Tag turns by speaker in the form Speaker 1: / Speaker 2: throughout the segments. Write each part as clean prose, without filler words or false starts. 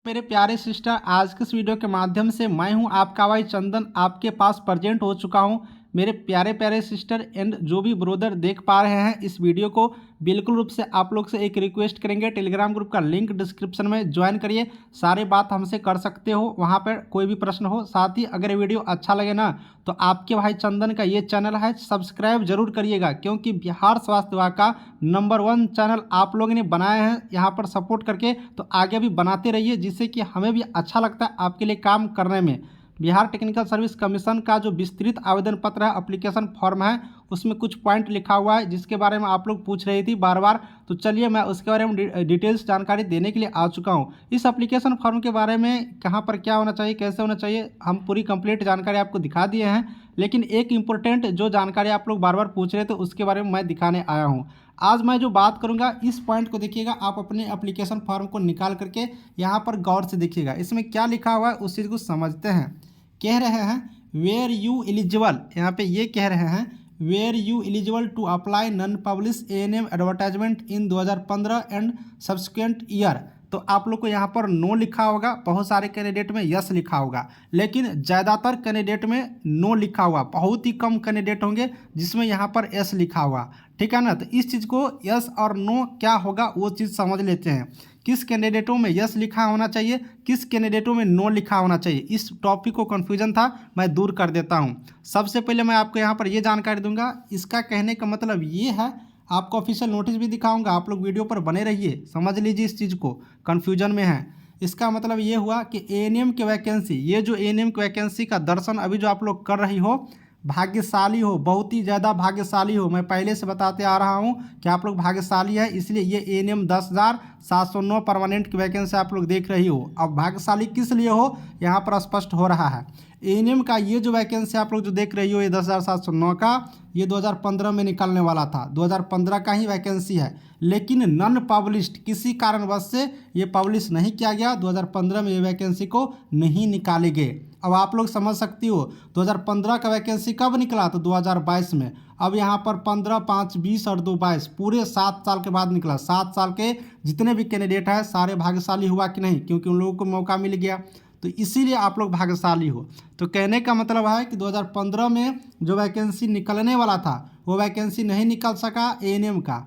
Speaker 1: मेरे प्यारे सिस्टर, आज के इस वीडियो के माध्यम से मैं हूं आपका भाई चंदन आपके पास प्रेजेंट हो चुका हूं। मेरे प्यारे प्यारे सिस्टर एंड जो भी ब्रदर देख पा रहे हैं इस वीडियो को, बिल्कुल रूप से आप लोग से एक रिक्वेस्ट करेंगे, टेलीग्राम ग्रुप का लिंक डिस्क्रिप्शन में ज्वाइन करिए। सारे बात हमसे कर सकते हो, वहां पर कोई भी प्रश्न हो। साथ ही अगर ये वीडियो अच्छा लगे ना तो आपके भाई चंदन का ये चैनल है सब्सक्राइब जरूर करिएगा, क्योंकि बिहार स्वास्थ्य विभाग का नंबर 1 चैनल आप लोगों ने बनाया है यहाँ पर सपोर्ट करके। तो आगे भी बनाते रहिए, जिससे कि हमें भी अच्छा लगता है आपके लिए काम करने में। बिहार टेक्निकल सर्विस कमीशन का जो विस्तृत आवेदन पत्र है, एप्लीकेशन फॉर्म है, उसमें कुछ पॉइंट लिखा हुआ है जिसके बारे में आप लोग पूछ रही थी बार बार। तो चलिए मैं उसके बारे में डिटेल्स जानकारी देने के लिए आ चुका हूँ। इस एप्लीकेशन फॉर्म के बारे में कहाँ पर क्या होना चाहिए, कैसे होना चाहिए, हम पूरी कंप्लीट जानकारी आपको दिखा दिए हैं। लेकिन एक इम्पोर्टेंट जो जानकारी आप लोग बार बार पूछ रहे थे उसके बारे में मैं दिखाने आया हूँ। आज मैं जो बात करूंगा इस पॉइंट को देखिएगा, आप अपने एप्लीकेशन फॉर्म को निकाल करके यहाँ पर गौर से देखिएगा, इसमें क्या लिखा हुआ है उस चीज़ को समझते हैं। कह रहे हैं वेयर यू एलिजिबल, यहाँ पे ये कह रहे हैं where you eligible to apply non publish ANM advertisement in 2015 and subsequent year. तो आप लोग को यहाँ पर नो लिखा होगा, बहुत सारे कैंडिडेट में यस लिखा होगा, लेकिन ज़्यादातर कैंडिडेट में नो लिखा हुआ, बहुत ही कम कैंडिडेट होंगे जिसमें यहाँ पर एस लिखा हुआ। ठीक है ना। तो इस चीज़ को यस और नो क्या होगा वो चीज़ समझ लेते हैं। किस कैंडिडेटों में यस लिखा होना चाहिए, किस कैंडिडेटों में नो लिखा होना चाहिए, इस टॉपिक को कन्फ्यूजन था, मैं दूर कर देता हूँ। सबसे पहले मैं आपको यहाँ पर ये जानकारी दूंगा। इसका कहने का मतलब ये है, आपको ऑफिशियल नोटिस भी दिखाऊंगा, आप लोग वीडियो पर बने रहिए, समझ लीजिए इस चीज़ को, कन्फ्यूजन में है। इसका मतलब ये हुआ कि एएनएम की वैकेंसी, ये जो एएनएम की वैकेंसी का दर्शन अभी जो आप लोग कर रही हो, भाग्यशाली हो, बहुत ही ज़्यादा भाग्यशाली हो। मैं पहले से बताते आ रहा हूँ कि आप लोग भाग्यशाली है, इसलिए ये एएनएम 10,709 परमानेंट की वैकेंसी आप लोग देख रही हो। अब भाग्यशाली किस लिए हो यहाँ पर स्पष्ट हो रहा है। एएनएम का ये जो वैकेंसी आप लोग जो देख रही हो, ये 10,709 का, ये 2015 में निकलने वाला था, 2015 का ही वैकेंसी है। लेकिन नॉन पब्लिश्ड, किसी कारणवश से ये पब्लिश नहीं किया गया, 2015 में ये वैकेंसी को नहीं निकाले गए। अब आप लोग समझ सकती हो 2015 का वैकेंसी कब निकला, तो 2022 में। अब यहाँ पर 15, 5, 20 और 2, 22, पूरे 7 साल के बाद निकला। 7 साल के जितने भी कैंडिडेट हैं सारे भाग्यशाली हुआ कि नहीं, क्योंकि उन लोगों को मौका मिल गया, तो इसीलिए आप लोग भाग्यशाली हो। तो कहने का मतलब है कि 2015 में जो वैकेंसी निकलने वाला था वो वैकेंसी नहीं निकल सका एएनएम का।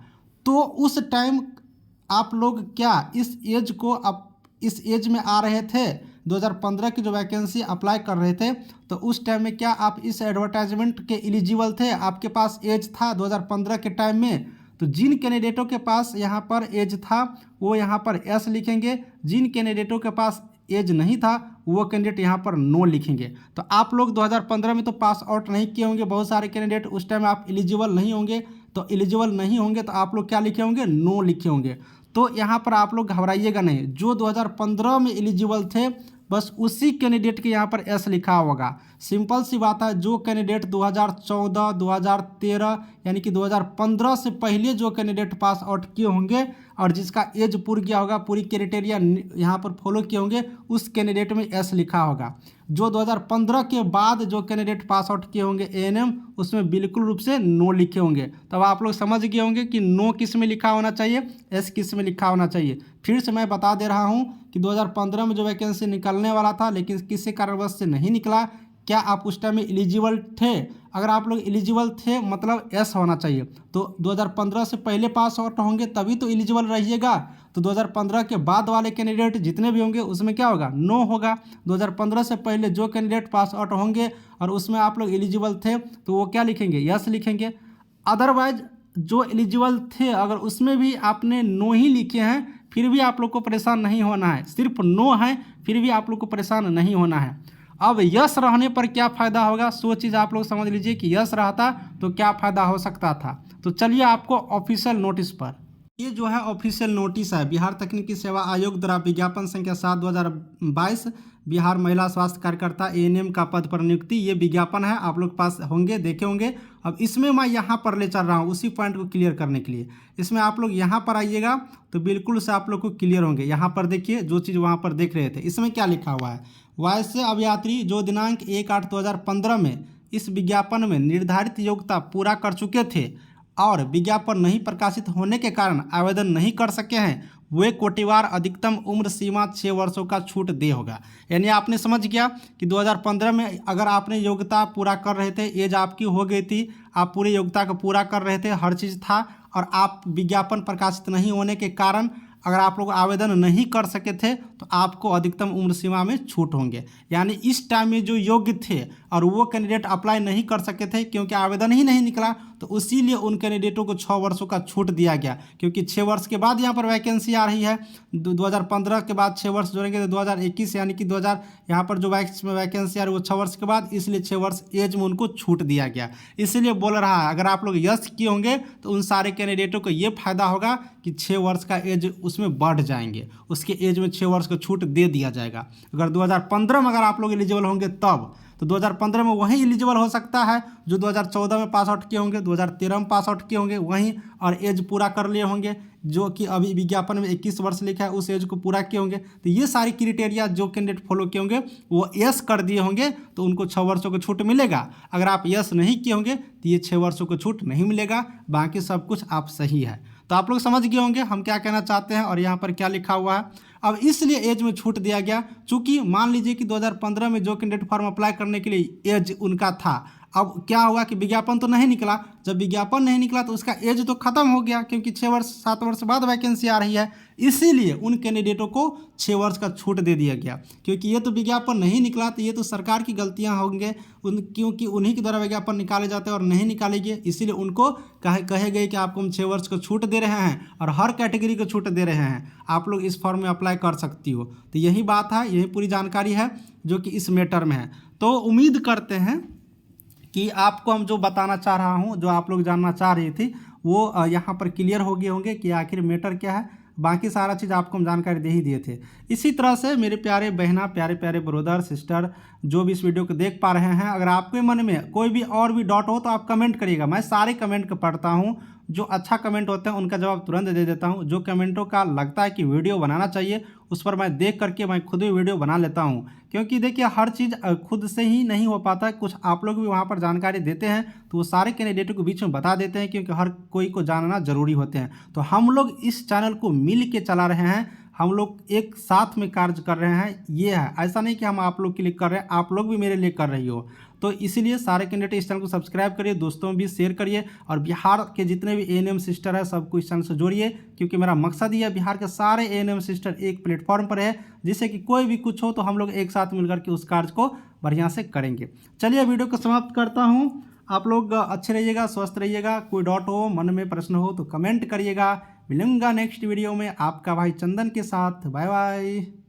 Speaker 1: तो उस टाइम आप लोग क्या इस एज को, अब इस एज में आ रहे थे, 2015 की जो वैकेंसी अप्लाई कर रहे थे, तो उस टाइम में क्या आप इस एडवर्टाइजमेंट के एलिजिबल थे, आपके पास एज था 2015 के टाइम में। तो जिन कैंडिडेटों के पास यहाँ पर एज था वो यहाँ पर एस लिखेंगे, जिन कैंडिडेटों के पास एज नहीं था वो कैंडिडेट यहाँ पर नो लिखेंगे। तो आप लोग 2015 में तो पास आउट नहीं किए होंगे, बहुत सारे कैंडिडेट उस टाइम आप एलिजिबल नहीं होंगे। तो एलिजिबल नहीं होंगे तो आप लोग क्या लिखे होंगे, नो लिखे होंगे। तो यहाँ पर आप लोग घबराइएगा नहीं, जो 2015 में एलिजिबल थे बस उसी कैंडिडेट के यहाँ पर एस लिखा होगा। सिंपल सी बात है, जो कैंडिडेट 2014, 2013 यानी कि 2015 से पहले जो कैंडिडेट पास आउट किए होंगे और जिसका एज पूरा गया होगा, पूरी क्राइटेरिया यहाँ पर फॉलो किए होंगे, उस कैंडिडेट में एस लिखा होगा। जो 2015 के बाद जो कैंडिडेट पास आउट किए होंगे एएनएम, उसमें बिल्कुल रूप से नो लिखे होंगे। तब आप लोग समझ गए होंगे कि नो किस में लिखा होना चाहिए, एस किस में लिखा होना चाहिए। फिर से मैं बता दे रहा हूँ कि 2015 में जो वैकेंसी निकलने वाला था लेकिन किसी कारणवश से नहीं निकला, क्या आप उस टाइम में एलिजिबल थे? अगर आप लोग एलिजिबल थे मतलब एस होना चाहिए। तो 2015 से पहले पास आउट होंगे तभी तो एलिजिबल रहिएगा। तो 2015 के बाद वाले कैंडिडेट जितने भी होंगे उसमें क्या होगा, नो होगा। 2015 से पहले जो कैंडिडेट पास आउट होंगे और उसमें आप लोग एलिजिबल थे तो वो क्या लिखेंगे, यस लिखेंगे। अदरवाइज जो एलिजिबल थे अगर उसमें भी आपने नो ही लिखे हैं, फिर भी आप लोग को परेशान नहीं होना है। सिर्फ नो है फिर भी आप लोग को परेशान नहीं होना है। अब यस रहने पर क्या फ़ायदा होगा, सो चीज़ आप लोग समझ लीजिए कि यस रहता तो क्या फ़ायदा हो सकता था। तो चलिए आपको ऑफिशियल नोटिस पर, ये जो है ऑफिशियल नोटिस है, बिहार तकनीकी सेवा आयोग द्वारा विज्ञापन संख्या 7/2022, बिहार महिला स्वास्थ्य कार्यकर्ता एएनएम का पद पर नियुक्ति, ये विज्ञापन है, आप लोग पास होंगे, देखे होंगे। अब इसमें मैं यहाँ पर ले चल रहा हूँ उसी पॉइंट को क्लियर करने के लिए। इसमें आप लोग यहाँ पर आइएगा तो बिल्कुल से आप लोग को क्लियर होंगे। यहाँ पर देखिए जो चीज़ वहाँ पर देख रहे थे, इसमें क्या लिखा हुआ है, वैसे अभियात्री जो दिनांक 1/8/2015 में इस विज्ञापन में निर्धारित योग्यता पूरा कर चुके थे और विज्ञापन नहीं प्रकाशित होने के कारण आवेदन नहीं कर सके हैं, वे कोटिवार अधिकतम उम्र सीमा 6 वर्षों का छूट दे होगा। यानी आपने समझ गया कि 2015 में अगर आपने योग्यता पूरा कर रहे थे, एज आपकी हो गई थी, आप पूरी योग्यता को पूरा कर रहे थे, हर चीज़ था, और आप विज्ञापन प्रकाशित नहीं होने के कारण अगर आप लोग आवेदन नहीं कर सके थे तो आपको अधिकतम उम्र सीमा में छूट होंगे। यानी इस टाइम में जो योग्य थे और वो कैंडिडेट अप्लाई नहीं कर सके थे क्योंकि आवेदन ही नहीं निकला, तो इसीलिए उन कैंडिडेटों को 6 वर्षों का छूट दिया गया। क्योंकि 6 वर्ष के बाद यहाँ पर वैकेंसी आ रही है, 2015 के बाद 6 वर्ष जोड़ेंगे तो 2021 यानी कि 2000 यहाँ पर जो वैकेंसी आ रही है वो 6 वर्ष के बाद, इसलिए 6 वर्ष एज में उनको छूट दिया गया। इसीलिए बोल रहा है अगर आप लोग यस किए होंगे तो उन सारे कैंडिडेटों को ये फायदा होगा कि 6 वर्ष का एज उसमें बढ़ जाएंगे, उसके एज में 6 वर्ष का छूट दे दिया जाएगा। अगर 2015 में अगर आप लोग एलिजिबल होंगे तब, तो 2015 में वहीं एलिजिबल हो सकता है जो 2014 में पास आउट किए होंगे, 2013 में पास आउट किए होंगे वहीं, और एज पूरा कर लिए होंगे, जो कि अभी विज्ञापन में 21 वर्ष लिखा है उस एज को पूरा किए होंगे। तो ये सारी क्राइटेरिया जो कैंडिडेट फॉलो किए होंगे वो यस कर दिए होंगे तो उनको 6 वर्षों का छूट मिलेगा। अगर आप यस नहीं किए होंगे तो ये 6 वर्षों का छूट नहीं मिलेगा, बाकी सब कुछ आप सही है। तो आप लोग समझ गए होंगे हम क्या कहना चाहते हैं और यहाँ पर क्या लिखा हुआ है। अब इसलिए एज में छूट दिया गया, चूंकि मान लीजिए कि 2015 में जो कैंडिडेट फॉर्म अप्लाई करने के लिए एज उनका था, अब क्या हुआ कि विज्ञापन तो नहीं निकला, जब विज्ञापन नहीं निकला तो उसका एज तो खत्म हो गया, क्योंकि 6 वर्ष 7 वर्ष बाद वैकेंसी आ रही है। इसीलिए उन कैंडिडेटों को 6 वर्ष का छूट दे दिया गया, क्योंकि ये तो विज्ञापन नहीं निकला तो ये तो सरकार की गलतियां होंगे, क्योंकि उन्हीं के द्वारा विज्ञापन निकाले जाते हैं और नहीं निकालेंगे, इसीलिए उनको कहे गए कि आपको हम 6 वर्ष का छूट दे रहे हैं और हर कैटेगरी को छूट दे रहे हैं, आप लोग इस फॉर्म में अप्लाई कर सकती हो। तो यही बात है, यही पूरी जानकारी है जो कि इस मैटर में है। तो उम्मीद करते हैं कि आपको हम जो बताना चाह रहा हूँ, जो आप लोग जानना चाह रही थी, वो यहाँ पर क्लियर हो गए होंगे कि आखिर मैटर क्या है। बाकी सारा चीज़ आपको हम जानकारी दे ही दिए थे। इसी तरह से मेरे प्यारे बहना, प्यारे प्यारे ब्रदर सिस्टर जो भी इस वीडियो को देख पा रहे हैं, अगर आपके मन में कोई भी और भी डाउट हो तो आप कमेंट करिएगा। मैं सारे कमेंट को पढ़ता हूँ, जो अच्छा कमेंट होते हैं उनका जवाब तुरंत दे देता हूँ। जो कमेंटों का लगता है कि वीडियो बनाना चाहिए उस पर मैं देख करके मैं खुद भी वीडियो बना लेता हूँ, क्योंकि देखिए हर चीज़ खुद से ही नहीं हो पाता है, कुछ आप लोग भी वहाँ पर जानकारी देते हैं तो वो सारे कैंडिडेटों के बीच में बता देते हैं, क्योंकि हर कोई को जानना जरूरी होते हैं। तो हम लोग इस चैनल को मिल के चला रहे हैं, हम लोग एक साथ में कार्य कर रहे हैं, ये है, ऐसा नहीं कि हम आप लोग के लिए कर रहे हैं, आप लोग भी मेरे लिए कर रही हो। तो इसीलिए सारे कैंडिडेट इस चैनल को सब्सक्राइब करिए, दोस्तों में भी शेयर करिए, और बिहार के जितने भी एएनएम सिस्टर है सबको इस चैनल से जोड़िए, क्योंकि मेरा मकसद ही है बिहार के सारे एएनएम सिस्टर एक प्लेटफॉर्म पर है, जिससे कि कोई भी कुछ हो तो हम लोग एक साथ मिलकर के उस कार्य को बढ़िया से करेंगे। चलिए वीडियो को समाप्त करता हूँ। आप लोग अच्छे रहिएगा, स्वस्थ रहिएगा, कोई डाउट हो, मन में प्रश्न हो तो कमेंट करिएगा। मिलूंगा नेक्स्ट वीडियो में आपका भाई चंदन के साथ। Bye bye.